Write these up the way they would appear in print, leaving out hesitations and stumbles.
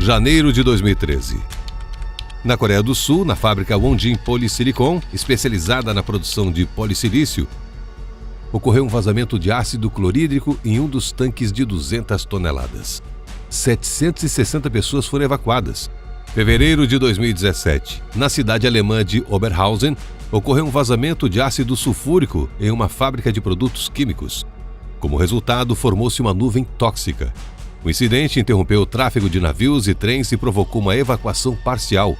Janeiro de 2013. Na Coreia do Sul, na fábrica Wonjin Polysilicon, especializada na produção de polissilício, ocorreu um vazamento de ácido clorídrico em um dos tanques de 200 toneladas. 760 pessoas foram evacuadas. Fevereiro de 2017, na cidade alemã de Oberhausen, ocorreu um vazamento de ácido sulfúrico em uma fábrica de produtos químicos. Como resultado, formou-se uma nuvem tóxica. O incidente interrompeu o tráfego de navios e trens e provocou uma evacuação parcial.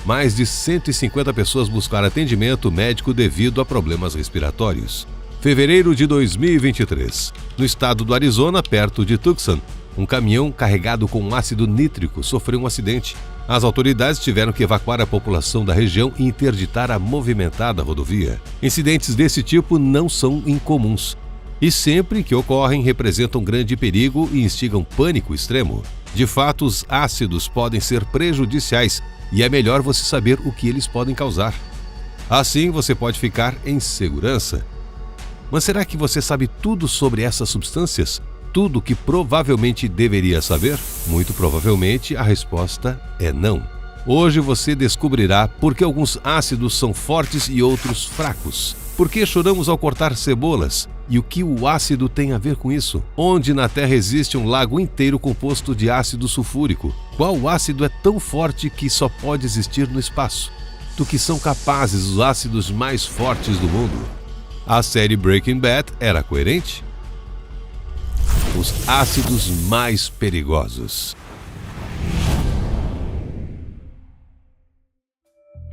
Mais de 150 pessoas buscaram atendimento médico devido a problemas respiratórios. Fevereiro de 2023. No estado do Arizona, perto de Tucson, um caminhão carregado com ácido nítrico sofreu um acidente. As autoridades tiveram que evacuar a população da região e interditar a movimentada rodovia. Incidentes desse tipo não são incomuns e sempre que ocorrem representam grande perigo e instigam pânico extremo. De fato, os ácidos podem ser prejudiciais e é melhor você saber o que eles podem causar. Assim, você pode ficar em segurança. Mas será que você sabe tudo sobre essas substâncias? Tudo que provavelmente deveria saber? Muito provavelmente a resposta é não. Hoje você descobrirá por que alguns ácidos são fortes e outros fracos. Por que choramos ao cortar cebolas? E o que o ácido tem a ver com isso? Onde na Terra existe um lago inteiro composto de ácido sulfúrico? Qual ácido é tão forte que só pode existir no espaço? Do que são capazes os ácidos mais fortes do mundo? A série Breaking Bad era coerente? Os ácidos mais perigosos.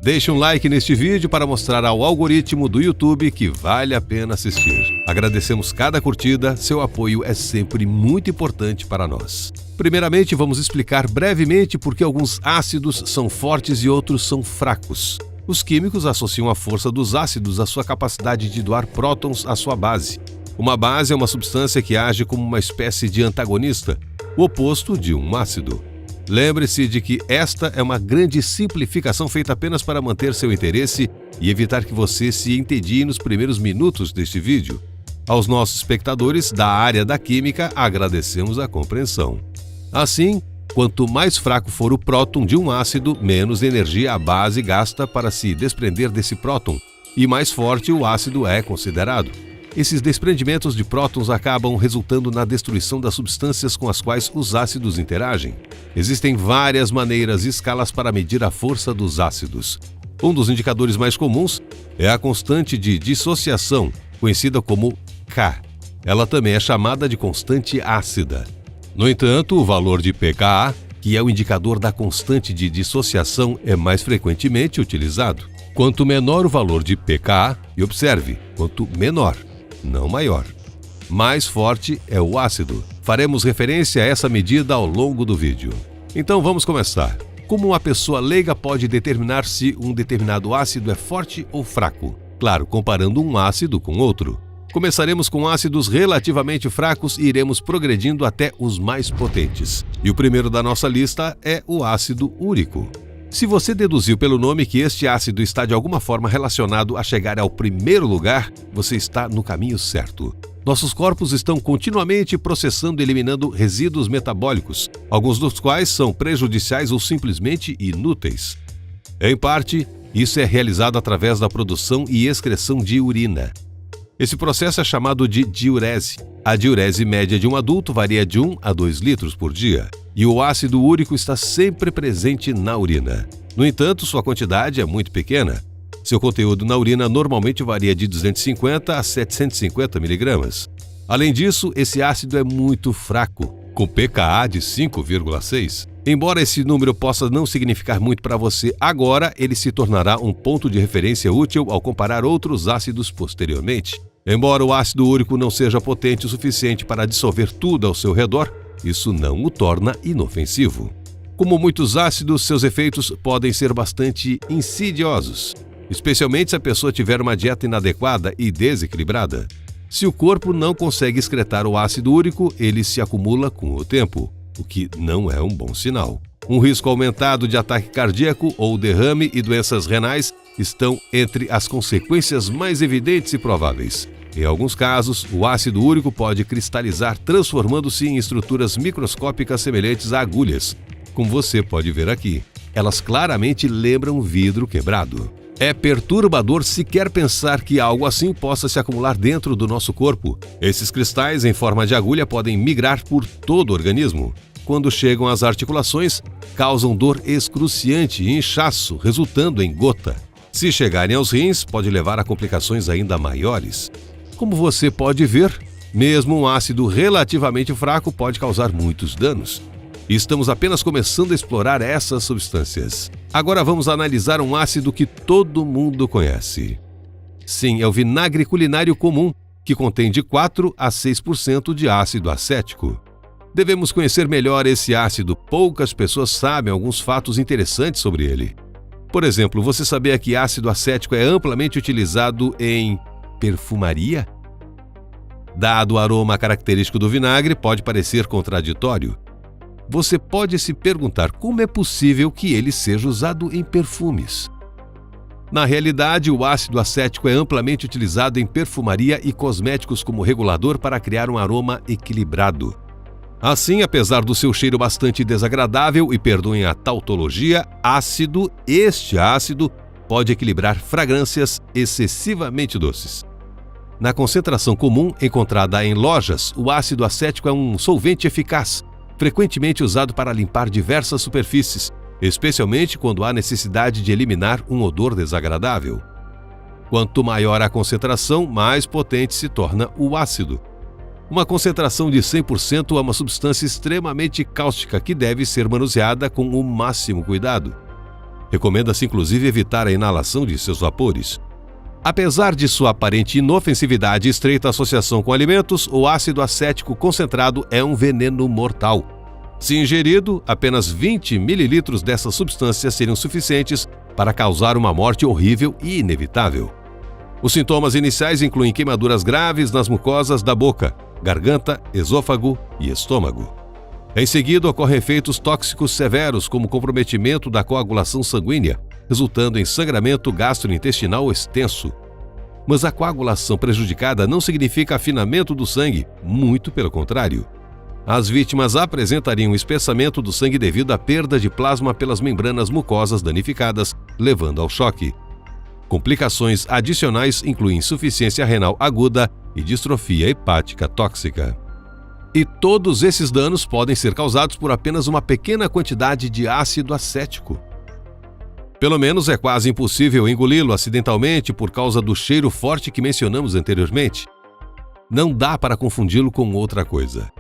Deixe um like neste vídeo para mostrar ao algoritmo do YouTube que vale a pena assistir. Agradecemos cada curtida, seu apoio é sempre muito importante para nós. Primeiramente, vamos explicar brevemente por que alguns ácidos são fortes e outros são fracos. Os químicos associam a força dos ácidos à sua capacidade de doar prótons à sua base. Uma base é uma substância que age como uma espécie de antagonista, o oposto de um ácido. Lembre-se de que esta é uma grande simplificação feita apenas para manter seu interesse e evitar que você se entedie nos primeiros minutos deste vídeo. Aos nossos espectadores da área da química, agradecemos a compreensão. Assim, quanto mais fraco for o próton de um ácido, menos energia a base gasta para se desprender desse próton, e mais forte o ácido é considerado. Esses desprendimentos de prótons acabam resultando na destruição das substâncias com as quais os ácidos interagem. Existem várias maneiras e escalas para medir a força dos ácidos. Um dos indicadores mais comuns é a constante de dissociação, conhecida como K. Ela também é chamada de constante ácida. No entanto, o valor de pKa, que é o indicador da constante de dissociação, é mais frequentemente utilizado. Quanto menor o valor de pKa, e observe, quanto menor, não maior, mais forte é o ácido. Faremos referência a essa medida ao longo do vídeo. Então vamos começar. Como uma pessoa leiga pode determinar se um determinado ácido é forte ou fraco? Claro, comparando um ácido com outro. Começaremos com ácidos relativamente fracos e iremos progredindo até os mais potentes. E o primeiro da nossa lista é o ácido úrico. Se você deduziu pelo nome que este ácido está de alguma forma relacionado a chegar ao primeiro lugar, você está no caminho certo. Nossos corpos estão continuamente processando e eliminando resíduos metabólicos, alguns dos quais são prejudiciais ou simplesmente inúteis. Em parte, isso é realizado através da produção e excreção de urina. Esse processo é chamado de diurese. A diurese média de um adulto varia de 1 a 2 litros por dia, e o ácido úrico está sempre presente na urina. No entanto, sua quantidade é muito pequena. Seu conteúdo na urina normalmente varia de 250 a 750 miligramas. Além disso, esse ácido é muito fraco, com pKa de 5,6. Embora esse número possa não significar muito para você agora, ele se tornará um ponto de referência útil ao comparar outros ácidos posteriormente. Embora o ácido úrico não seja potente o suficiente para dissolver tudo ao seu redor, isso não o torna inofensivo. Como muitos ácidos, seus efeitos podem ser bastante insidiosos, especialmente se a pessoa tiver uma dieta inadequada e desequilibrada. Se o corpo não consegue excretar o ácido úrico, ele se acumula com o tempo, o que não é um bom sinal. Um risco aumentado de ataque cardíaco ou derrame e doenças renais estão entre as consequências mais evidentes e prováveis. Em alguns casos, o ácido úrico pode cristalizar, transformando-se em estruturas microscópicas semelhantes a agulhas. como você pode ver aqui. Elas claramente lembram vidro quebrado. É perturbador sequer pensar que algo assim possa se acumular dentro do nosso corpo. Esses cristais em forma de agulha podem migrar por todo o organismo. Quando chegam às articulações, causam dor excruciante e inchaço, resultando em gota. Se chegarem aos rins, pode levar a complicações ainda maiores. Como você pode ver, mesmo um ácido relativamente fraco pode causar muitos danos. E estamos apenas começando a explorar essas substâncias. Agora vamos analisar um ácido que todo mundo conhece. Sim, é o vinagre culinário comum, que contém de 4 a 6% de ácido acético. Devemos conhecer melhor esse ácido. Poucas pessoas sabem alguns fatos interessantes sobre ele. Por exemplo, você sabia que ácido acético é amplamente utilizado em perfumaria? Dado o aroma característico do vinagre, pode parecer contraditório. Você pode se perguntar como é possível que ele seja usado em perfumes. Na realidade, o ácido acético é amplamente utilizado em perfumaria e cosméticos como regulador para criar um aroma equilibrado. Assim, apesar do seu cheiro bastante desagradável, e perdoem a tautologia, este ácido pode equilibrar fragrâncias excessivamente doces. Na concentração comum encontrada em lojas, o ácido acético é um solvente eficaz, frequentemente usado para limpar diversas superfícies, especialmente quando há necessidade de eliminar um odor desagradável. Quanto maior a concentração, mais potente se torna o ácido. Uma concentração de 100% é uma substância extremamente cáustica que deve ser manuseada com o máximo cuidado. Recomenda-se inclusive evitar a inalação de seus vapores. Apesar de sua aparente inofensividade e estreita associação com alimentos, o ácido acético concentrado é um veneno mortal. Se ingerido, apenas 20 ml dessa substância seriam suficientes para causar uma morte horrível e inevitável. Os sintomas iniciais incluem queimaduras graves nas mucosas da boca, garganta, esôfago e estômago. Em seguida, ocorrem efeitos tóxicos severos, como comprometimento da coagulação sanguínea, resultando em sangramento gastrointestinal extenso. Mas a coagulação prejudicada não significa afinamento do sangue, muito pelo contrário. As vítimas apresentariam espessamento do sangue devido à perda de plasma pelas membranas mucosas danificadas, levando ao choque. Complicações adicionais incluem insuficiência renal aguda e distrofia hepática tóxica. E todos esses danos podem ser causados por apenas uma pequena quantidade de ácido acético. Pelo menos é quase impossível engoli-lo acidentalmente por causa do cheiro forte que mencionamos anteriormente. Não dá para confundi-lo com outra coisa.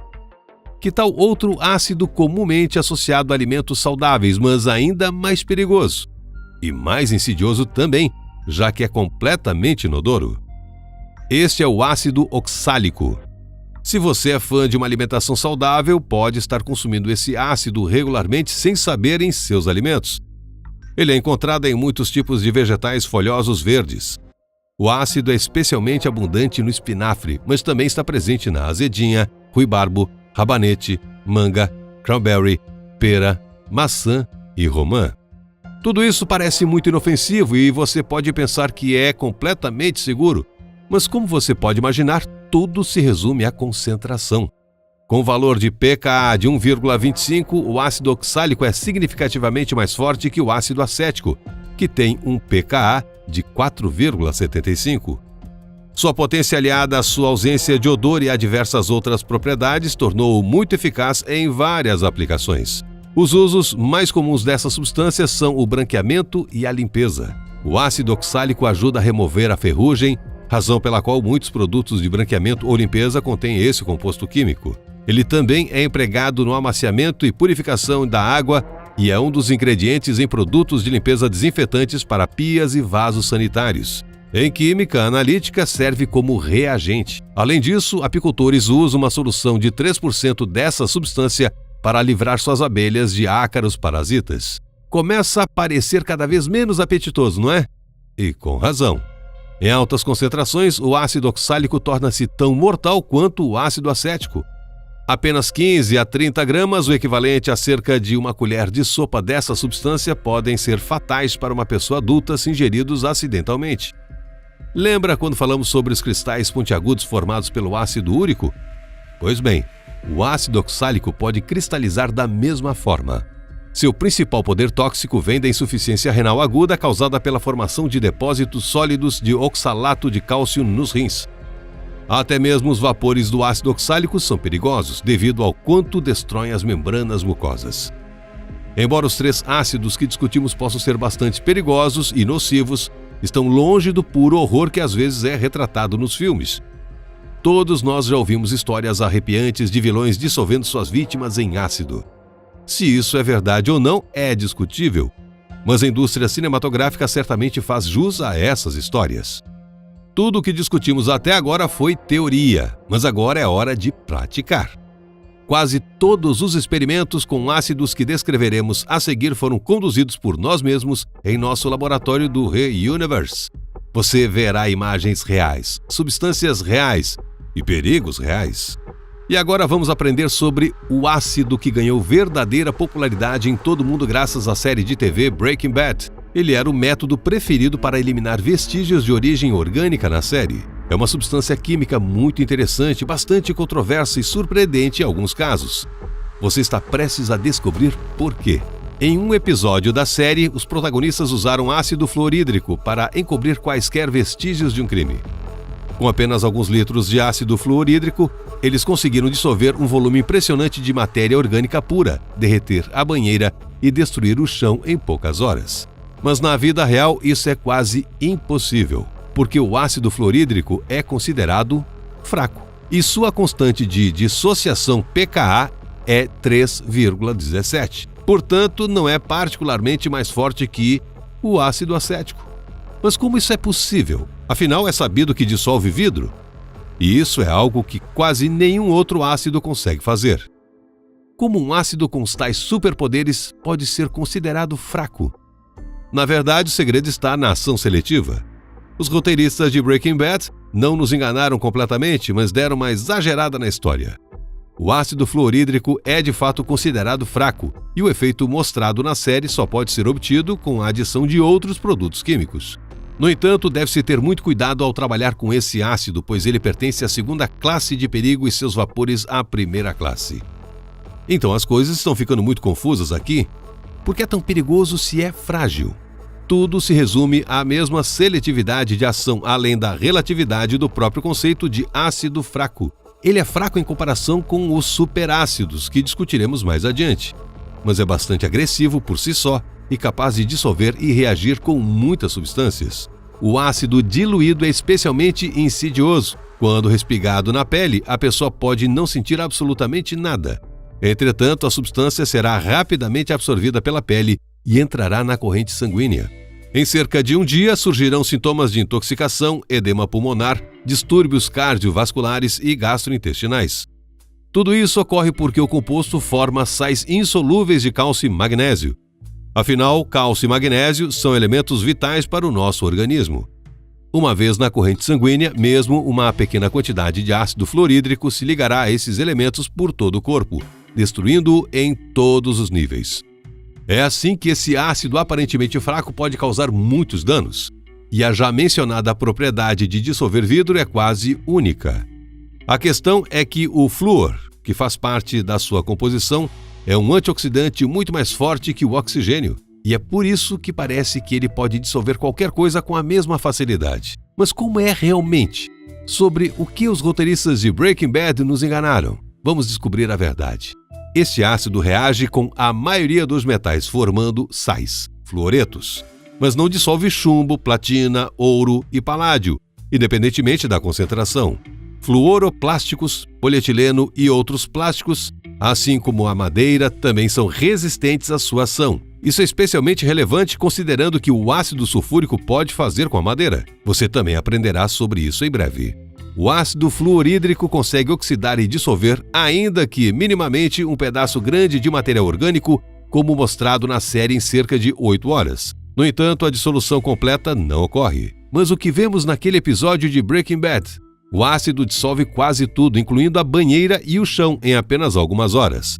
Que tal outro ácido comumente associado a alimentos saudáveis, mas ainda mais perigoso? E mais insidioso também, já que é completamente inodoro. Este é o ácido oxálico. Se você é fã de uma alimentação saudável, pode estar consumindo esse ácido regularmente sem saber em seus alimentos. Ele é encontrado em muitos tipos de vegetais folhosos verdes. O ácido é especialmente abundante no espinafre, mas também está presente na azedinha, ruibarbo, rabanete, manga, cranberry, pera, maçã e romã. Tudo isso parece muito inofensivo e você pode pensar que é completamente seguro, mas como você pode imaginar, tudo se resume à concentração. Com o valor de pKa de 1,25, o ácido oxálico é significativamente mais forte que o ácido acético, que tem um pKa de 4,75. Sua potência aliada à sua ausência de odor e a diversas outras propriedades tornou-o muito eficaz em várias aplicações. Os usos mais comuns dessas substâncias são o branqueamento e a limpeza. O ácido oxálico ajuda a remover a ferrugem, razão pela qual muitos produtos de branqueamento ou limpeza contêm esse composto químico. Ele também é empregado no amaciamento e purificação da água e é um dos ingredientes em produtos de limpeza desinfetantes para pias e vasos sanitários. Em química analítica, serve como reagente. Além disso, apicultores usam uma solução de 3% dessa substância para livrar suas abelhas de ácaros parasitas. Começa a parecer cada vez menos apetitoso, não é? E com razão. Em altas concentrações, o ácido oxálico torna-se tão mortal quanto o ácido acético. Apenas 15 a 30 gramas, o equivalente a cerca de uma colher de sopa dessa substância, podem ser fatais para uma pessoa adulta se ingeridos acidentalmente. Lembra quando falamos sobre os cristais pontiagudos formados pelo ácido úrico? Pois bem, o ácido oxálico pode cristalizar da mesma forma. Seu principal poder tóxico vem da insuficiência renal aguda causada pela formação de depósitos sólidos de oxalato de cálcio nos rins. Até mesmo os vapores do ácido oxálico são perigosos devido ao quanto destroem as membranas mucosas. Embora os 3 ácidos que discutimos possam ser bastante perigosos e nocivos, estão longe do puro horror que às vezes é retratado nos filmes. Todos nós já ouvimos histórias arrepiantes de vilões dissolvendo suas vítimas em ácido. Se isso é verdade ou não é discutível, mas a indústria cinematográfica certamente faz jus a essas histórias. Tudo o que discutimos até agora foi teoria, mas agora é hora de praticar. Quase todos os experimentos com ácidos que descreveremos a seguir foram conduzidos por nós mesmos em nosso laboratório do Re-Universe. Você verá imagens reais, substâncias reais e perigos reais. E agora vamos aprender sobre o ácido que ganhou verdadeira popularidade em todo o mundo graças à série de TV Breaking Bad. Ele era o método preferido para eliminar vestígios de origem orgânica na série. É uma substância química muito interessante, bastante controversa e surpreendente em alguns casos. Você está prestes a descobrir por quê. Em um episódio da série, os protagonistas usaram ácido fluorídrico para encobrir quaisquer vestígios de um crime. Com apenas alguns litros de ácido fluorídrico, eles conseguiram dissolver um volume impressionante de matéria orgânica pura, derreter a banheira e destruir o chão em poucas horas. Mas na vida real isso é quase impossível, porque o ácido fluorídrico é considerado fraco e sua constante de dissociação pKa é 3,17. Portanto, não é particularmente mais forte que o ácido acético. Mas como isso é possível? Afinal, é sabido que dissolve vidro. E isso é algo que quase nenhum outro ácido consegue fazer. Como um ácido com tais superpoderes pode ser considerado fraco? Na verdade, o segredo está na ação seletiva. Os roteiristas de Breaking Bad não nos enganaram completamente, mas deram uma exagerada na história. O ácido fluorídrico é de fato considerado fraco, e o efeito mostrado na série só pode ser obtido com a adição de outros produtos químicos. No entanto, deve-se ter muito cuidado ao trabalhar com esse ácido, pois ele pertence à segunda classe de perigo e seus vapores à primeira classe. Então as coisas estão ficando muito confusas aqui. Por que é tão perigoso se é frágil? Tudo se resume à mesma seletividade de ação, além da relatividade do próprio conceito de ácido fraco. Ele é fraco em comparação com os superácidos, que discutiremos mais adiante, mas é bastante agressivo por si só e capaz de dissolver e reagir com muitas substâncias. O ácido diluído é especialmente insidioso. Quando respingado na pele, a pessoa pode não sentir absolutamente nada. Entretanto, a substância será rapidamente absorvida pela pele e entrará na corrente sanguínea. Em cerca de um dia, surgirão sintomas de intoxicação, edema pulmonar, distúrbios cardiovasculares e gastrointestinais. Tudo isso ocorre porque o composto forma sais insolúveis de cálcio e magnésio. Afinal, cálcio e magnésio são elementos vitais para o nosso organismo. Uma vez na corrente sanguínea, mesmo uma pequena quantidade de ácido fluorídrico se ligará a esses elementos por todo o corpo, destruindo-o em todos os níveis. É assim que esse ácido aparentemente fraco pode causar muitos danos. E a já mencionada propriedade de dissolver vidro é quase única. A questão é que o flúor, que faz parte da sua composição, é um antioxidante muito mais forte que o oxigênio, e é por isso que parece que ele pode dissolver qualquer coisa com a mesma facilidade. Mas como é realmente? Sobre o que os roteiristas de Breaking Bad nos enganaram? Vamos descobrir a verdade. Este ácido reage com a maioria dos metais, formando sais, fluoretos, mas não dissolve chumbo, platina, ouro e paládio, independentemente da concentração. Fluoroplásticos, polietileno e outros plásticos, assim como a madeira, também são resistentes à sua ação. Isso é especialmente relevante considerando que o ácido sulfúrico pode fazer com a madeira. Você também aprenderá sobre isso em breve. O ácido fluorídrico consegue oxidar e dissolver, ainda que minimamente, um pedaço grande de material orgânico, como mostrado na série em cerca de 8 horas. No entanto, a dissolução completa não ocorre. Mas o que vemos naquele episódio de Breaking Bad? O ácido dissolve quase tudo, incluindo a banheira e o chão, em apenas algumas horas.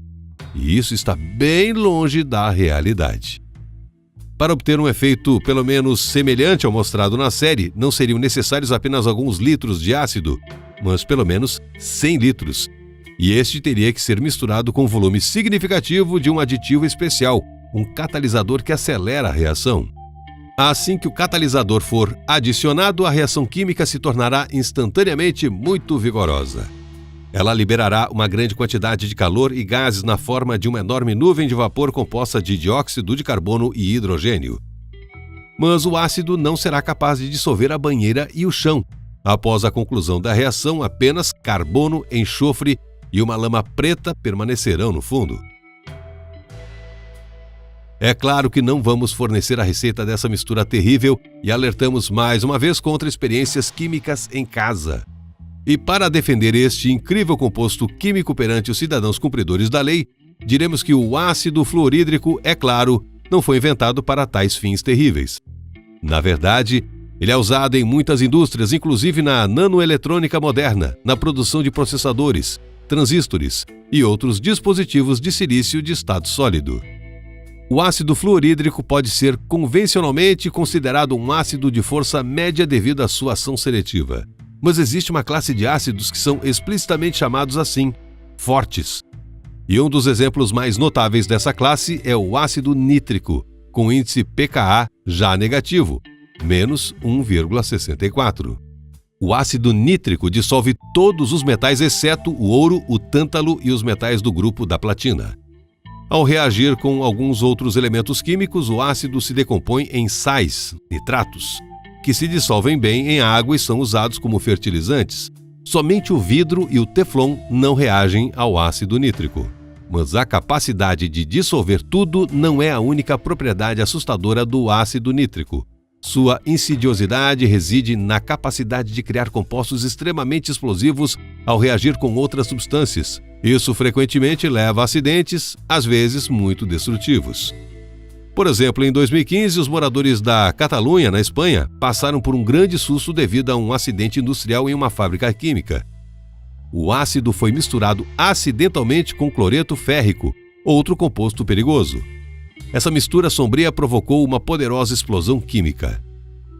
E isso está bem longe da realidade. Para obter um efeito pelo menos semelhante ao mostrado na série, não seriam necessários apenas alguns litros de ácido, mas pelo menos 100 litros. E este teria que ser misturado com um volume significativo de um aditivo especial, um catalisador que acelera a reação. Assim que o catalisador for adicionado, a reação química se tornará instantaneamente muito vigorosa. Ela liberará uma grande quantidade de calor e gases na forma de uma enorme nuvem de vapor composta de dióxido de carbono e hidrogênio. Mas o ácido não será capaz de dissolver a banheira e o chão. Após a conclusão da reação, apenas carbono, enxofre e uma lama preta permanecerão no fundo. É claro que não vamos fornecer a receita dessa mistura terrível e alertamos mais uma vez contra experiências químicas em casa. E para defender este incrível composto químico perante os cidadãos cumpridores da lei, diremos que o ácido fluorídrico, é claro, não foi inventado para tais fins terríveis. Na verdade, ele é usado em muitas indústrias, inclusive na nanoeletrônica moderna, na produção de processadores, transistores e outros dispositivos de silício de estado sólido. O ácido fluorídrico pode ser convencionalmente considerado um ácido de força média devido à sua ação seletiva. Mas existe uma classe de ácidos que são explicitamente chamados assim, fortes. E um dos exemplos mais notáveis dessa classe é o ácido nítrico, com índice pKa já negativo, menos 1,64. O ácido nítrico dissolve todos os metais exceto o ouro, o tântalo e os metais do grupo da platina. Ao reagir com alguns outros elementos químicos, o ácido se decompõe em sais, nitratos, que se dissolvem bem em água e são usados como fertilizantes. Somente o vidro e o teflon não reagem ao ácido nítrico. Mas a capacidade de dissolver tudo não é a única propriedade assustadora do ácido nítrico. Sua insidiosidade reside na capacidade de criar compostos extremamente explosivos ao reagir com outras substâncias. Isso frequentemente leva a acidentes, às vezes muito destrutivos. Por exemplo, em 2015, os moradores da Catalunha, na Espanha, passaram por um grande susto devido a um acidente industrial em uma fábrica química. O ácido foi misturado acidentalmente com cloreto férrico, outro composto perigoso. Essa mistura sombria provocou uma poderosa explosão química.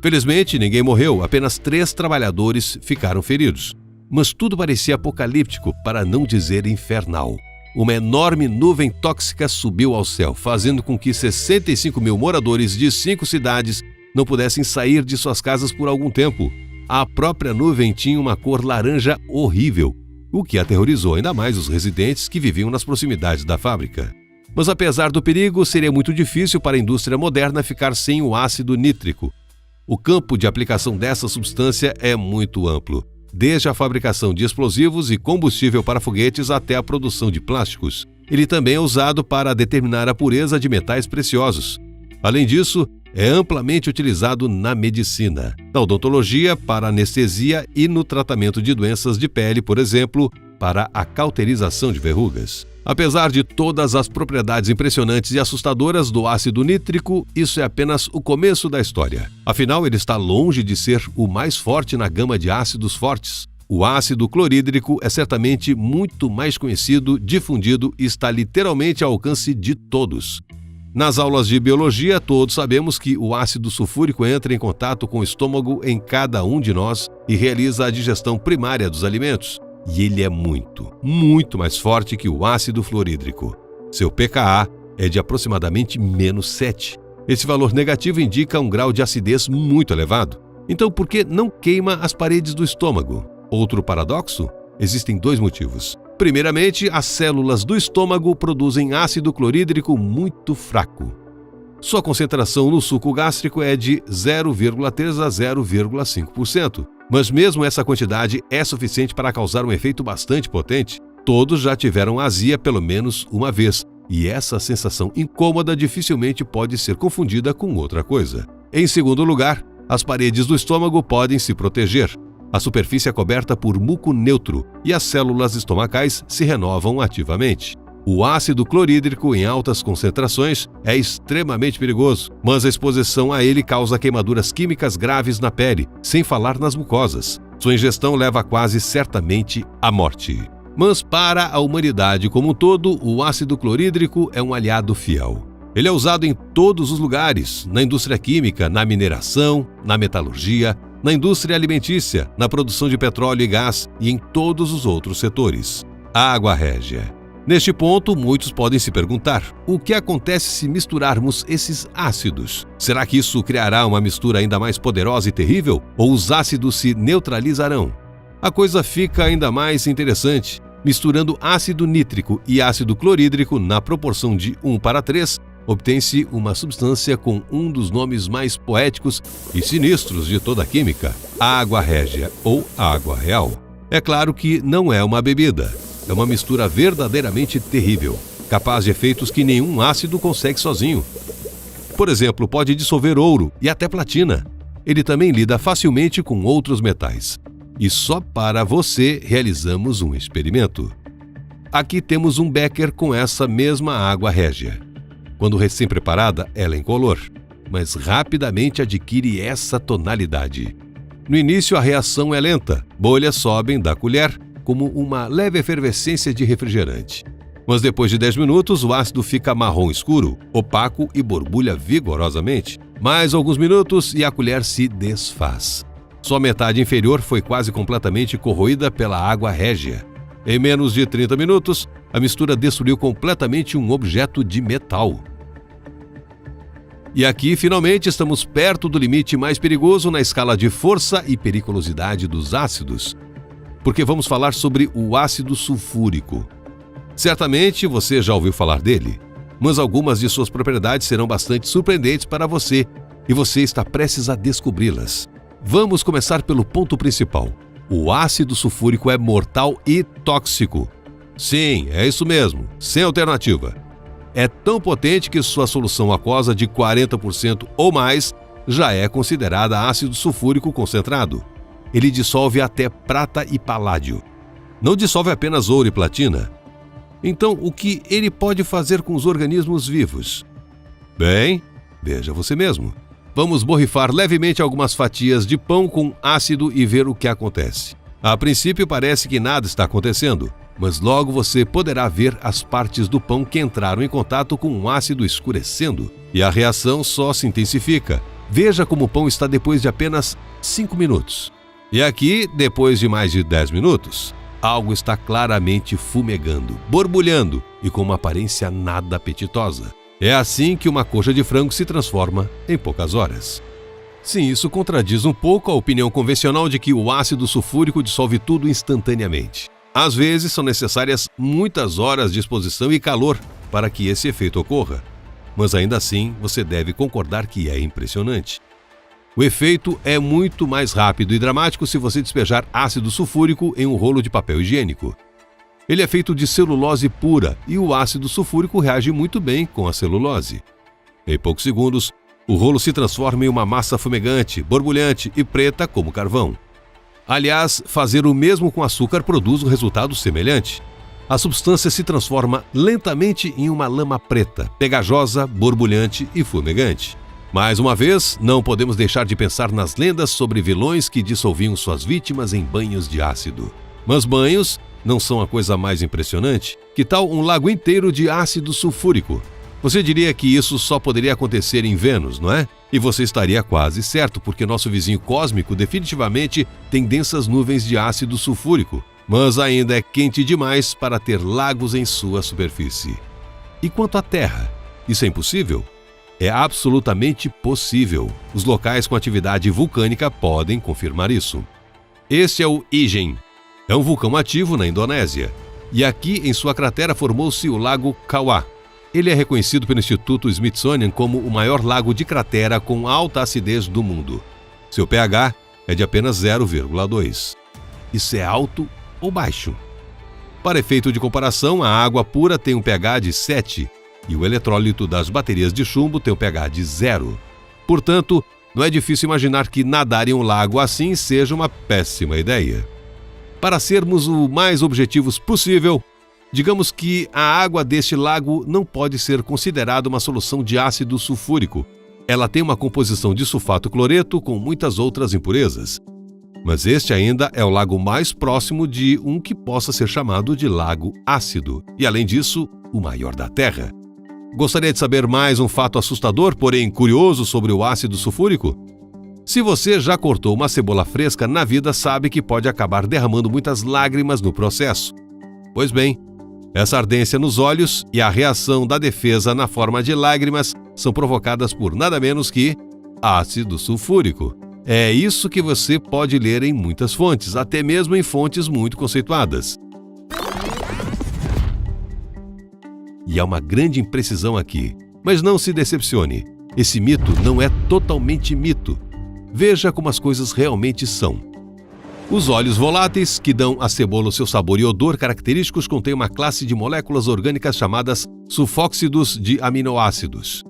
Felizmente, ninguém morreu, apenas 3 trabalhadores ficaram feridos. Mas tudo parecia apocalíptico, para não dizer infernal. Uma enorme nuvem tóxica subiu ao céu, fazendo com que 65 mil moradores de 5 cidades não pudessem sair de suas casas por algum tempo. A própria nuvem tinha uma cor laranja horrível, o que aterrorizou ainda mais os residentes que viviam nas proximidades da fábrica. Mas apesar do perigo, seria muito difícil para a indústria moderna ficar sem o ácido nítrico. O campo de aplicação dessa substância é muito amplo, desde a fabricação de explosivos e combustível para foguetes até a produção de plásticos. Ele também é usado para determinar a pureza de metais preciosos. Além disso, é amplamente utilizado na medicina, na odontologia, para anestesia e no tratamento de doenças de pele, por exemplo, para a cauterização de verrugas. Apesar de todas as propriedades impressionantes e assustadoras do ácido nítrico, isso é apenas o começo da história. Afinal, ele está longe de ser o mais forte na gama de ácidos fortes. O ácido clorídrico é certamente muito mais conhecido, difundido e está literalmente ao alcance de todos. Nas aulas de biologia, todos sabemos que o ácido sulfúrico entra em contato com o estômago em cada um de nós e realiza a digestão primária dos alimentos. E ele é muito mais forte que o ácido fluorídrico. Seu pKa é de aproximadamente menos 7. Esse valor negativo indica um grau de acidez muito elevado. Então, por que não queima as paredes do estômago? Outro paradoxo? Existem 2 motivos. Primeiramente, as células do estômago produzem ácido clorídrico muito fraco. Sua concentração no suco gástrico é de 0,3 a 0,5%. Mas mesmo essa quantidade é suficiente para causar um efeito bastante potente. Todos já tiveram azia pelo menos uma vez, e essa sensação incômoda dificilmente pode ser confundida com outra coisa. Em segundo lugar, as paredes do estômago podem se proteger. A superfície é coberta por muco neutro e as células estomacais se renovam ativamente. O ácido clorídrico em altas concentrações é extremamente perigoso, mas a exposição a ele causa queimaduras químicas graves na pele, sem falar nas mucosas. Sua ingestão leva quase certamente à morte. Mas para a humanidade como um todo, o ácido clorídrico é um aliado fiel. Ele é usado em todos os lugares, na indústria química, na mineração, na metalurgia, na indústria alimentícia, na produção de petróleo e gás e em todos os outros setores. Água régia. Neste ponto, muitos podem se perguntar: o que acontece se misturarmos esses ácidos? Será que isso criará uma mistura ainda mais poderosa e terrível? Ou os ácidos se neutralizarão? A coisa fica ainda mais interessante. Misturando ácido nítrico e ácido clorídrico na proporção de 1:3, obtém-se uma substância com um dos nomes mais poéticos e sinistros de toda a química: água régia ou água real. É claro que não é uma bebida. É uma mistura verdadeiramente terrível, capaz de efeitos que nenhum ácido consegue sozinho. Por exemplo, pode dissolver ouro e até platina. Ele também lida facilmente com outros metais. E só para você realizamos um experimento. Aqui temos um becker com essa mesma água régia. Quando recém-preparada, ela é incolor, mas rapidamente adquire essa tonalidade. No início, a reação é lenta, bolhas sobem da colher, como uma leve efervescência de refrigerante. Mas depois de 10 minutos, o ácido fica marrom escuro, opaco e borbulha vigorosamente. Mais alguns minutos e a colher se desfaz. Sua metade inferior foi quase completamente corroída pela água régia. Em menos de 30 minutos, a mistura destruiu completamente um objeto de metal. E aqui, finalmente, estamos perto do limite mais perigoso na escala de força e periculosidade dos ácidos. Porque vamos falar sobre o ácido sulfúrico. Certamente você já ouviu falar dele, mas algumas de suas propriedades serão bastante surpreendentes para você e você está prestes a descobri-las. Vamos começar pelo ponto principal. O ácido sulfúrico é mortal e tóxico. Sim, é isso mesmo, sem alternativa. É tão potente que sua solução aquosa de 40% ou mais já é considerada ácido sulfúrico concentrado. Ele dissolve até prata e paládio. Não dissolve apenas ouro e platina. Então, o que ele pode fazer com os organismos vivos? Bem, veja você mesmo. Vamos borrifar levemente algumas fatias de pão com ácido e ver o que acontece. A princípio parece que nada está acontecendo, mas logo você poderá ver as partes do pão que entraram em contato com o ácido escurecendo, e a reação só se intensifica. Veja como o pão está depois de apenas 5 minutos. E aqui, depois de mais de 10 minutos, algo está claramente fumegando, borbulhando e com uma aparência nada apetitosa. É assim que uma coxa de frango se transforma em poucas horas. Sim, isso contradiz um pouco a opinião convencional de que o ácido sulfúrico dissolve tudo instantaneamente. Às vezes são necessárias muitas horas de exposição e calor para que esse efeito ocorra, mas ainda assim você deve concordar que é impressionante. O efeito é muito mais rápido e dramático se você despejar ácido sulfúrico em um rolo de papel higiênico. Ele é feito de celulose pura e o ácido sulfúrico reage muito bem com a celulose. Em poucos segundos, o rolo se transforma em uma massa fumegante, borbulhante e preta como carvão. Aliás, fazer o mesmo com açúcar produz um resultado semelhante. A substância se transforma lentamente em uma lama preta, pegajosa, borbulhante e fumegante. Mais uma vez, não podemos deixar de pensar nas lendas sobre vilões que dissolviam suas vítimas em banhos de ácido. Mas banhos não são a coisa mais impressionante? Que tal um lago inteiro de ácido sulfúrico? Você diria que isso só poderia acontecer em Vênus, não é? E você estaria quase certo, porque nosso vizinho cósmico definitivamente tem densas nuvens de ácido sulfúrico, mas ainda é quente demais para ter lagos em sua superfície. E quanto à Terra? Isso é impossível? É absolutamente possível. Os locais com atividade vulcânica podem confirmar isso. Este é o Ijen. É um vulcão ativo na Indonésia. E aqui, em sua cratera, formou-se o Lago Kawah. Ele é reconhecido pelo Instituto Smithsonian como o maior lago de cratera com alta acidez do mundo. Seu pH é de apenas 0,2. Isso é alto ou baixo? Para efeito de comparação, a água pura tem um pH de 7 e o eletrólito das baterias de chumbo tem um pH de 0. Portanto, não é difícil imaginar que nadar em um lago assim seja uma péssima ideia. Para sermos o mais objetivos possível, digamos que a água deste lago não pode ser considerada uma solução de ácido sulfúrico. Ela tem uma composição de sulfato cloreto com muitas outras impurezas. Mas este ainda é o lago mais próximo de um que possa ser chamado de lago ácido, e além disso, o maior da Terra. Gostaria de saber mais um fato assustador, porém curioso sobre o ácido sulfúrico? Se você já cortou uma cebola fresca na vida, sabe que pode acabar derramando muitas lágrimas no processo. Pois bem, Essa ardência nos olhos e a reação da defesa na forma de lágrimas são provocadas por nada menos que ácido sulfúrico. É isso que você pode ler em muitas fontes, até mesmo em fontes muito conceituadas. E há uma grande imprecisão aqui, mas não se decepcione. Esse mito não é totalmente mito. Veja como as coisas realmente são. Os óleos voláteis, que dão à cebola o seu sabor e odor característicos, contêm uma classe de moléculas orgânicas chamadas sulfóxidos de aminoácidos.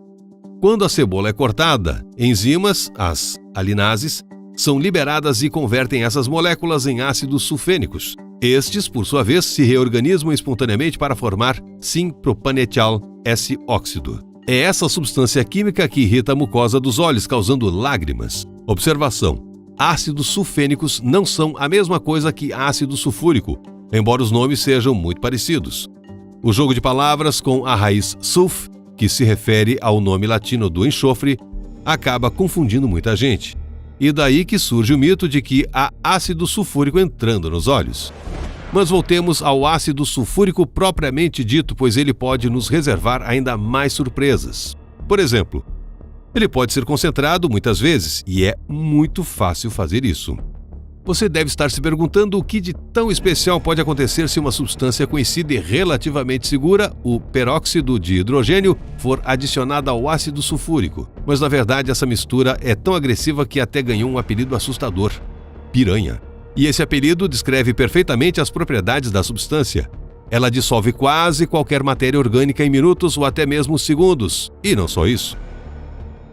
Quando a cebola é cortada, enzimas, as alinases, são liberadas e convertem essas moléculas em ácidos sulfênicos. Estes, por sua vez, se reorganizam espontaneamente para formar 5-propanetial S-óxido. É essa substância química que irrita a mucosa dos olhos, causando lágrimas. Observação: ácidos sulfênicos não são a mesma coisa que ácido sulfúrico, embora os nomes sejam muito parecidos. O jogo de palavras com a raiz sulf, que se refere ao nome latino do enxofre, acaba confundindo muita gente. E daí que surge o mito de que há ácido sulfúrico entrando nos olhos. Mas voltemos ao ácido sulfúrico propriamente dito, pois ele pode nos reservar ainda mais surpresas. Por exemplo, ele pode ser concentrado muitas vezes, e é muito fácil fazer isso. Você deve estar se perguntando o que de tão especial pode acontecer se uma substância conhecida e relativamente segura, o peróxido de hidrogênio, for adicionada ao ácido sulfúrico. Mas na verdade essa mistura é tão agressiva que até ganhou um apelido assustador: piranha. E esse apelido descreve perfeitamente as propriedades da substância. Ela dissolve quase qualquer matéria orgânica em minutos ou até mesmo segundos. E não só isso.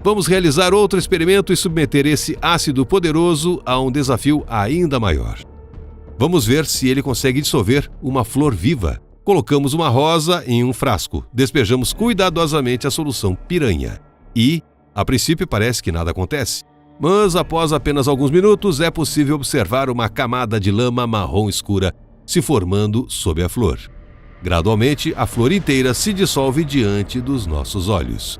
Vamos realizar outro experimento e submeter esse ácido poderoso a um desafio ainda maior. Vamos ver se ele consegue dissolver uma flor viva. Colocamos uma rosa em um frasco, despejamos cuidadosamente a solução piranha. E, a princípio, parece que nada acontece. Mas após apenas alguns minutos é possível observar uma camada de lama marrom escura se formando sob a flor. Gradualmente, a flor inteira se dissolve diante dos nossos olhos.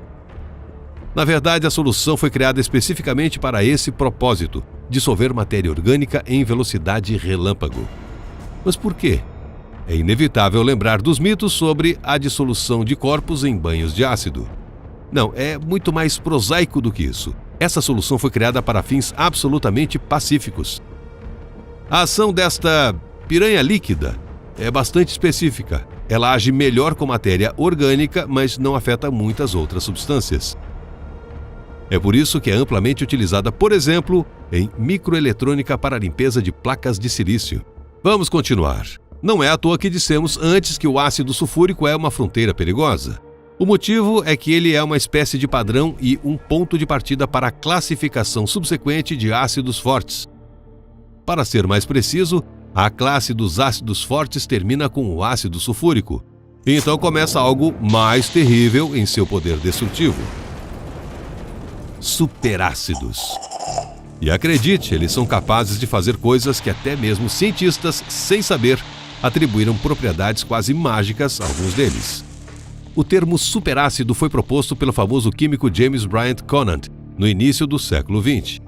Na verdade, a solução foi criada especificamente para esse propósito: dissolver matéria orgânica em velocidade relâmpago. Mas por quê? É inevitável lembrar dos mitos sobre a dissolução de corpos em banhos de ácido. Não, é muito mais prosaico do que isso. Essa solução foi criada para fins absolutamente pacíficos. A ação desta piranha líquida é bastante específica. Ela age melhor com matéria orgânica, mas não afeta muitas outras substâncias. É por isso que é amplamente utilizada, por exemplo, em microeletrônica para limpeza de placas de silício. Vamos continuar. Não é à toa que dissemos antes que o ácido sulfúrico é uma fronteira perigosa. O motivo é que ele é uma espécie de padrão e um ponto de partida para a classificação subsequente de ácidos fortes. Para ser mais preciso, a classe dos ácidos fortes termina com o ácido sulfúrico. Então começa algo mais terrível em seu poder destrutivo: superácidos. E acredite, eles são capazes de fazer coisas que até mesmo cientistas, sem saber, atribuíram propriedades quase mágicas a alguns deles. O termo superácido foi proposto pelo famoso químico James Bryant Conant no início do século XX.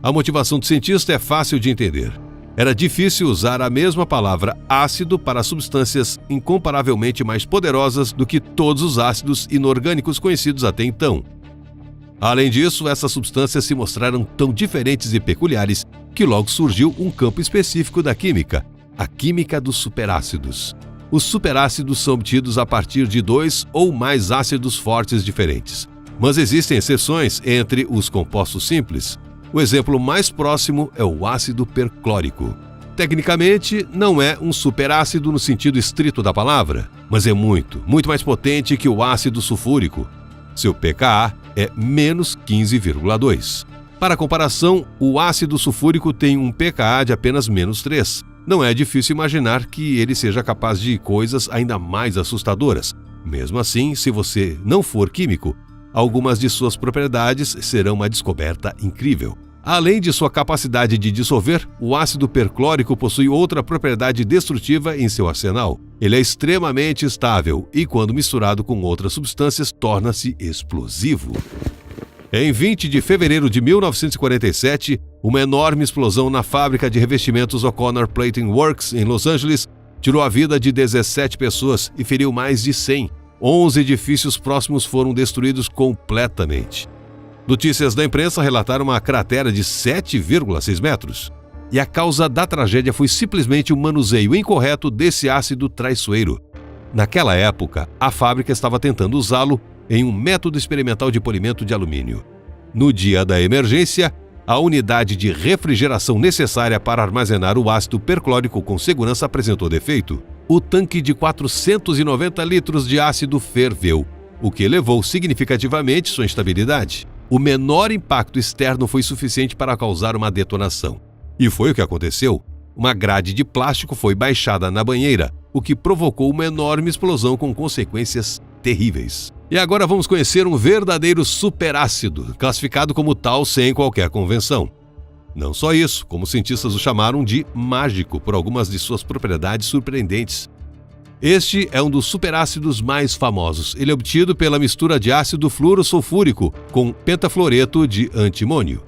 A motivação do cientista é fácil de entender. Era difícil usar a mesma palavra ácido para substâncias incomparavelmente mais poderosas do que todos os ácidos inorgânicos conhecidos até então. Além disso, essas substâncias se mostraram tão diferentes e peculiares que logo surgiu um campo específico da química: a química dos superácidos. Os superácidos são obtidos a partir de 2 ou mais ácidos fortes diferentes. Mas existem exceções entre os compostos simples. O exemplo mais próximo é o ácido perclórico. Tecnicamente, não é um superácido no sentido estrito da palavra, mas é muito mais potente que o ácido sulfúrico. Seu pKa é menos 15,2. Para comparação, o ácido sulfúrico tem um pKa de apenas menos 3. Não é difícil imaginar que ele seja capaz de coisas ainda mais assustadoras. Mesmo assim, se você não for químico, algumas de suas propriedades serão uma descoberta incrível. Além de sua capacidade de dissolver, o ácido perclórico possui outra propriedade destrutiva em seu arsenal. Ele é extremamente estável e, quando misturado com outras substâncias, torna-se explosivo. Em 20 de fevereiro de 1947, uma enorme explosão na fábrica de revestimentos O'Connor Plating Works, em Los Angeles, tirou a vida de 17 pessoas e feriu mais de 100. 11 edifícios próximos foram destruídos completamente. Notícias da imprensa relataram uma cratera de 7,6 metros. E a causa da tragédia foi simplesmente o manuseio incorreto desse ácido traiçoeiro. Naquela época, a fábrica estava tentando usá-lo em um método experimental de polimento de alumínio. No dia da emergência, a unidade de refrigeração necessária para armazenar o ácido perclórico com segurança apresentou defeito. O tanque de 490 litros de ácido ferveu, o que elevou significativamente sua instabilidade. O menor impacto externo foi suficiente para causar uma detonação. E foi o que aconteceu. Uma grade de plástico foi baixada na banheira, o que provocou uma enorme explosão com consequências terríveis. E agora vamos conhecer um verdadeiro superácido, classificado como tal sem qualquer convenção. Não só isso, como os cientistas o chamaram de mágico por algumas de suas propriedades surpreendentes. Este é um dos superácidos mais famosos. Ele é obtido pela mistura de ácido fluorosulfúrico com pentafluoreto de antimônio.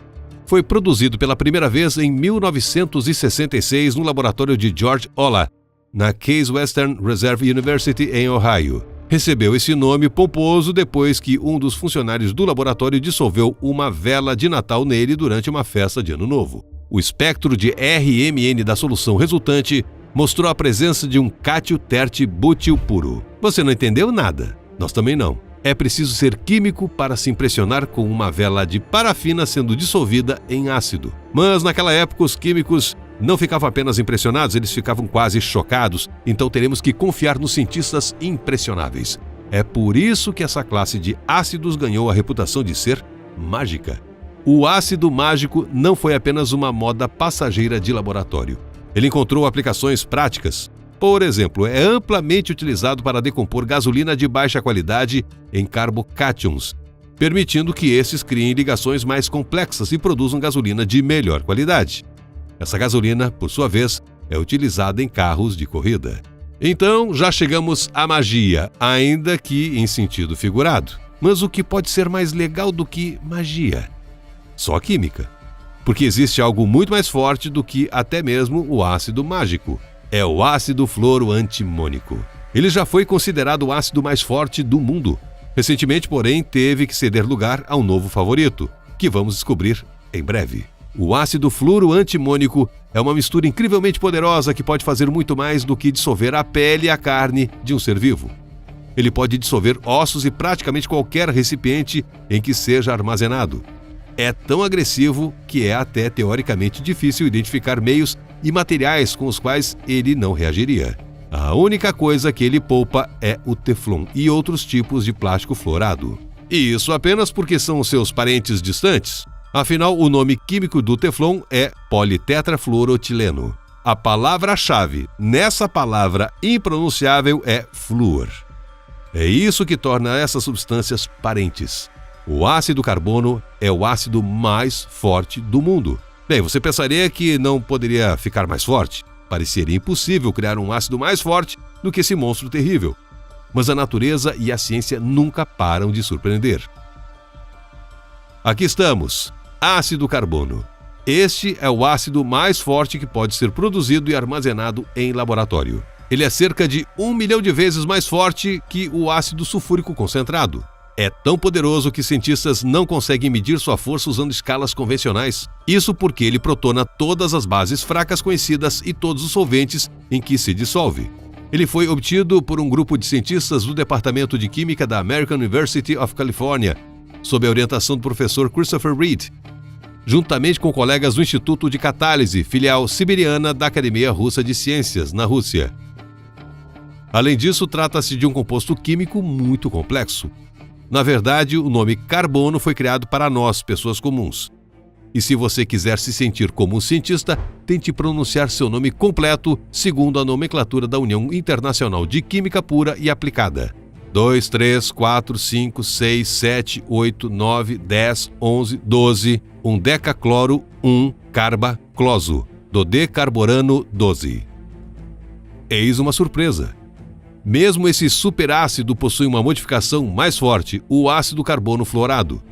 Foi produzido pela primeira vez em 1966 no laboratório de George Olah, na Case Western Reserve University, em Ohio. Recebeu esse nome pomposo depois que um dos funcionários do laboratório dissolveu uma vela de Natal nele durante uma festa de Ano Novo. O espectro de RMN da solução resultante mostrou a presença de um cátio terte bútil puro. Você não entendeu nada? Nós também não. É preciso ser químico para se impressionar com uma vela de parafina sendo dissolvida em ácido. Mas naquela época os químicos não ficavam apenas impressionados, eles ficavam quase chocados, então teremos que confiar nos cientistas impressionáveis. É por isso que essa classe de ácidos ganhou a reputação de ser mágica. O ácido mágico não foi apenas uma moda passageira de laboratório. Ele encontrou aplicações práticas. Por exemplo, é amplamente utilizado para decompor gasolina de baixa qualidade em carbocátions, permitindo que esses criem ligações mais complexas e produzam gasolina de melhor qualidade. Essa gasolina, por sua vez, é utilizada em carros de corrida. Então, já chegamos à magia, ainda que em sentido figurado. Mas o que pode ser mais legal do que magia? Só química. Porque existe algo muito mais forte do que até mesmo o ácido mágico. É o ácido fluoroantimônico. Ele já foi considerado o ácido mais forte do mundo. Recentemente, porém, teve que ceder lugar a um novo favorito, que vamos descobrir em breve. O ácido fluoroantimônico é uma mistura incrivelmente poderosa que pode fazer muito mais do que dissolver a pele e a carne de um ser vivo. Ele pode dissolver ossos e praticamente qualquer recipiente em que seja armazenado. É tão agressivo que é até teoricamente difícil identificar meios e materiais com os quais ele não reagiria. A única coisa que ele poupa é o teflon e outros tipos de plástico fluorado. E isso apenas porque são seus parentes distantes. Afinal, o nome químico do teflon é politetrafluoroetileno. A palavra-chave nessa palavra impronunciável é flúor. É isso que torna essas substâncias parentes. O ácido carbono é o ácido mais forte do mundo. Bem, você pensaria que não poderia ficar mais forte? Pareceria impossível criar um ácido mais forte do que esse monstro terrível. Mas a natureza e a ciência nunca param de surpreender. Aqui estamos. Ácido carbono. Este é o ácido mais forte que pode ser produzido e armazenado em laboratório. Ele é cerca de 1 milhão de vezes mais forte que o ácido sulfúrico concentrado. É tão poderoso que cientistas não conseguem medir sua força usando escalas convencionais. Isso porque ele protona todas as bases fracas conhecidas e todos os solventes em que se dissolve. Ele foi obtido por um grupo de cientistas do Departamento de Química da American University of California, sob a orientação do professor Christopher Reed, juntamente com colegas do Instituto de Catálise, filial siberiana da Academia Russa de Ciências, na Rússia. Além disso, trata-se de um composto químico muito complexo. Na verdade, o nome carbono foi criado para nós, pessoas comuns. E se você quiser se sentir como um cientista, tente pronunciar seu nome completo segundo a nomenclatura da União Internacional de Química Pura e Aplicada. 2, 3, 4, 5, 6, 7, 8, 9, 10, 11, 12, 1 decacloro, 1 carbacloso, dodecarborano 12. Eis uma surpresa. Mesmo esse superácido possui uma modificação mais forte, o ácido carbono fluorado.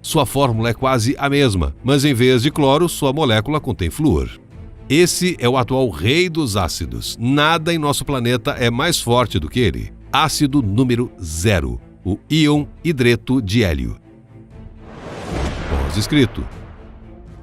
Sua fórmula é quase a mesma, mas em vez de cloro, sua molécula contém flúor. Esse é o atual rei dos ácidos. Nada em nosso planeta é mais forte do que ele. Ácido número 0, o íon hidreto de hélio. Pós-escrito.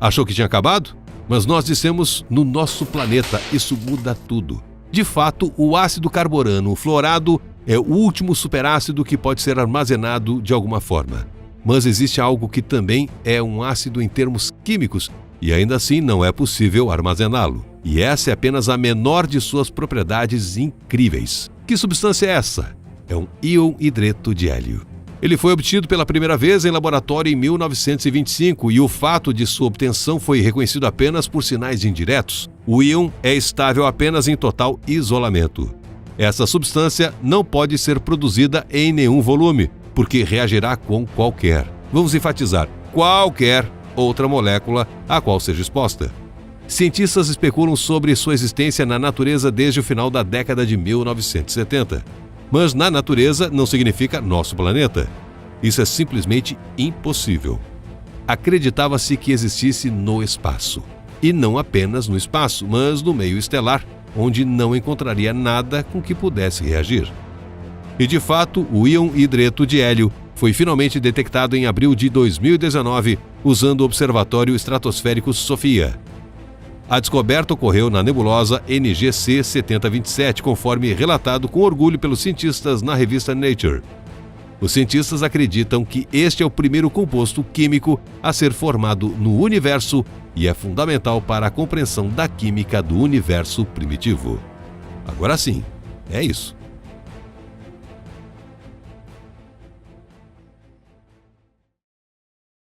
Achou que tinha acabado? Mas nós dissemos no nosso planeta, isso muda tudo. De fato, o ácido carborano fluorado é o último superácido que pode ser armazenado de alguma forma. Mas existe algo que também é um ácido em termos químicos e ainda assim não é possível armazená-lo. E essa é apenas a menor de suas propriedades incríveis. Que substância é essa? É um íon hidreto de hélio. Ele foi obtido pela primeira vez em laboratório em 1925 e o fato de sua obtenção foi reconhecido apenas por sinais indiretos. O íon é estável apenas em total isolamento. Essa substância não pode ser produzida em nenhum volume, porque reagirá com qualquer, vamos enfatizar, qualquer outra molécula a qual seja exposta. Cientistas especulam sobre sua existência na natureza desde o final da década de 1970. Mas na natureza não significa nosso planeta. Isso é simplesmente impossível. Acreditava-se que existisse no espaço. E não apenas no espaço, mas no meio estelar, onde não encontraria nada com que pudesse reagir. E de fato, o íon hidreto de hélio foi finalmente detectado em abril de 2019, usando o Observatório Estratosférico SOFIA. A descoberta ocorreu na nebulosa NGC 7027, conforme relatado com orgulho pelos cientistas na revista Nature. Os cientistas acreditam que este é o primeiro composto químico a ser formado no universo e é fundamental para a compreensão da química do universo primitivo. Agora sim, é isso.